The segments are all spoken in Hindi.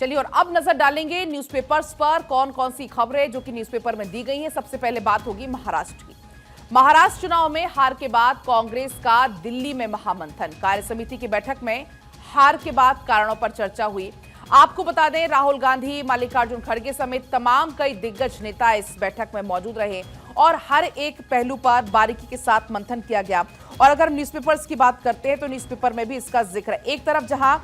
चलिए और अब नजर डालेंगे न्यूज़पेपर्स पर कौन कौन सी खबरें जो कि न्यूज़पेपर में दी गई हैं। सबसे पहले बात होगी महाराष्ट्र की। महाराष्ट्र चुनाव में हार के बाद कांग्रेस का दिल्ली में महामंथन। कार्य समिति की बैठक में हार के बाद कारणों पर चर्चा हुई। आपको बता दें, राहुल गांधी, मल्लिकार्जुन खड़गे समेत तमाम कई दिग्गज नेता इस बैठक में मौजूद रहे और हर एक पहलू पर बारीकी के साथ मंथन किया गया। और अगर न्यूज़पेपर्स की बात करते हैं तो न्यूज़पेपर में भी इसका जिक्र है। एक तरफ जहां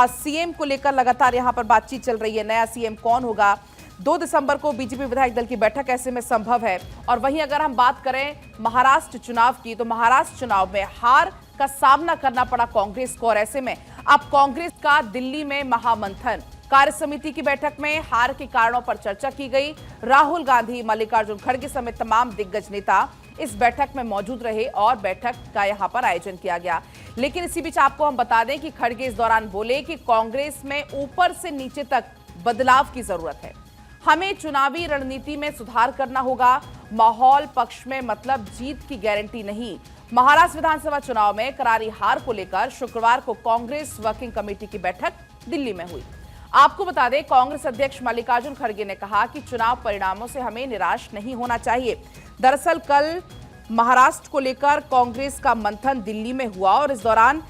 सीएम को लेकर लगातार यहां पर बातचीत चल रही है, नया सीएम कौन होगा, 2 दिसंबर को बीजेपी विधायक दल की बैठक ऐसे में संभव है। और वहीं अगर हम बात करें महाराष्ट्र चुनाव की, तो महाराष्ट्र चुनाव में हार का सामना करना पड़ा कांग्रेस को और ऐसे में अब कांग्रेस का दिल्ली में महामंथन। कार्य समिति की बैठक में हार के कारणों पर चर्चा की गई। राहुल गांधी, मल्लिकार्जुन खड़गे समेत तमाम दिग्गज नेता इस बैठक में मौजूद रहे और बैठक का यहां पर आयोजन किया गया। लेकिन इसी बीच आपको हम बता दें कि खड़गे इस दौरान बोले कि कांग्रेस में ऊपर से नीचे तक बदलाव की जरूरत है। हमें चुनावी रणनीति में सुधार करना होगा। माहौल पक्ष में मतलब जीत की गारंटी नहीं। महाराष्ट्र विधानसभा चुनाव में करारी हार को लेकर शुक्रवार को कांग्रेस वर्किंग कमेटी की बैठक दिल्ली में हुई। आपको बता दें, कांग्रेस अध्यक्ष मल्लिकार्जुन खड़गे ने कहा कि चुनाव परिणामों से हमें निराश नहीं होना चाहिए। दरअसल कल महाराष्ट्र को लेकर कांग्रेस का मंथन दिल्ली में हुआ और इस दौरान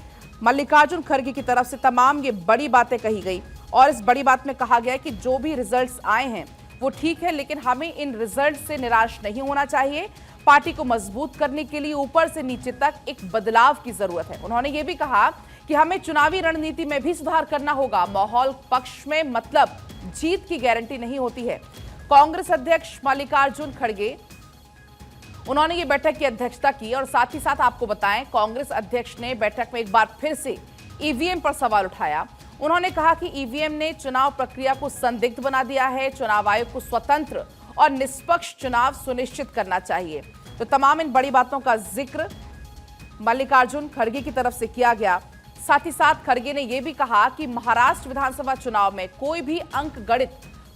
मल्लिकार्जुन खड़गे की तरफ से तमाम ये बड़ी बातें कही गई और इस बड़ी बात में कहा गया कि जो भी रिजल्ट्स आए हैं वो ठीक है, लेकिन हमें इन रिजल्ट से निराश नहीं होना चाहिए। पार्टी को मजबूत करने के लिए ऊपर से नीचे तक एक बदलाव की जरूरत है। उन्होंने ये भी कहा कि हमें चुनावी रणनीति में भी सुधार करना होगा। माहौल पक्ष में मतलब जीत की गारंटी नहीं होती है। कांग्रेस अध्यक्ष मल्लिकार्जुन खड़गे, उन्होंने ये बैठक की अध्यक्षता की और साथ ही साथ आपको बताएं, कांग्रेस अध्यक्ष ने बैठक में एक बार फिर से ईवीएम पर सवाल उठाया। उन्होंने कहा कि ईवीएम ने चुनाव प्रक्रिया को संदिग्ध बना दिया है। चुनाव आयोग को स्वतंत्र और निष्पक्ष चुनाव सुनिश्चित करना चाहिए। तो तमाम इन बड़ी बातों का जिक्र मल्लिकार्जुन खड़गे की तरफ से किया गया। साथ ही साथ खड़गे ने यह भी कहा कि महाराष्ट्र विधानसभा चुनाव में कोई भी अंक गणित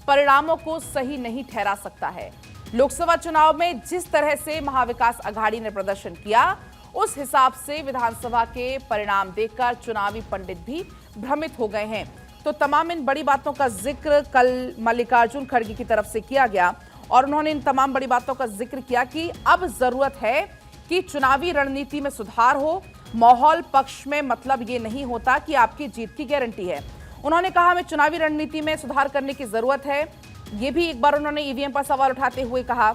परिणामों को सही नहीं ठहरा सकता है। लोकसभा चुनाव में जिस तरह से महाविकास अघाड़ी ने प्रदर्शन किया, उस हिसाब से विधानसभा के परिणाम देखकर चुनावी पंडित भी भ्रमित हो गए हैं। तो तमाम इन बड़ी बातों का जिक्र कल मल्लिकार्जुन खड़गे की तरफ से किया गया और उन्होंने इन तमाम बड़ी बातों का जिक्र किया कि अब जरूरत है कि चुनावी रणनीति में सुधार हो। माहौल पक्ष में मतलब ये नहीं होता कि आपकी जीत की गारंटी है। उन्होंने कहा हमें चुनावी रणनीति में सुधार करने की जरूरत है। ये भी एक बार उन्होंने ईवीएम पर सवाल उठाते हुए कहा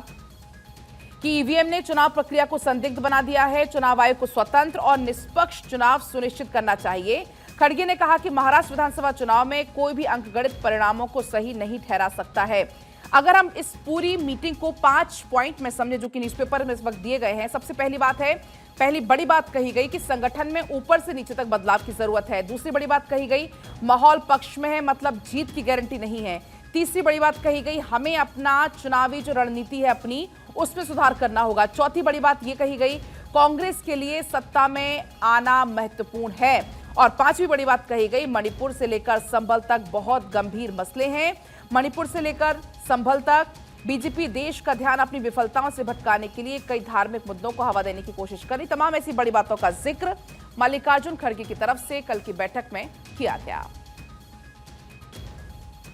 कि ईवीएम ने चुनाव प्रक्रिया को संदिग्ध बना दिया है। चुनाव आयोग को स्वतंत्र और निष्पक्ष चुनाव सुनिश्चित करना चाहिए। खड़गे ने कहा कि महाराष्ट्र विधानसभा चुनाव में कोई भी अंकगणित परिणामों को सही नहीं ठहरा सकता है। अगर हम इस पूरी मीटिंग को 5 पॉइंट में समझे जो कि न्यूज़पेपर में इस वक्त दिए गए हैं, सबसे पहली बात है, पहली बड़ी बात कही गई कि संगठन में ऊपर से नीचे तक बदलाव की जरूरत है। दूसरी बड़ी बात कही गई, माहौल पक्ष में है मतलब जीत की गारंटी नहीं है। तीसरी बड़ी बात कही गई, हमें अपना चुनावी जो रणनीति है अपनी, उसमें सुधार करना होगा। चौथी बड़ी बात यह कही गई, कांग्रेस के लिए सत्ता में आना महत्वपूर्ण है। और पांचवी बड़ी बात कही गई, मणिपुर से लेकर संभल तक बहुत गंभीर मसले हैं। मणिपुर से लेकर संभल तक बीजेपी देश का ध्यान अपनी विफलताओं से भटकाने के लिए कई धार्मिक मुद्दों को हवा देने की कोशिश करी। तमाम ऐसी बड़ी बातों का जिक्र मल्लिकार्जुन खड़गे की तरफ से कल की बैठक में किया गया।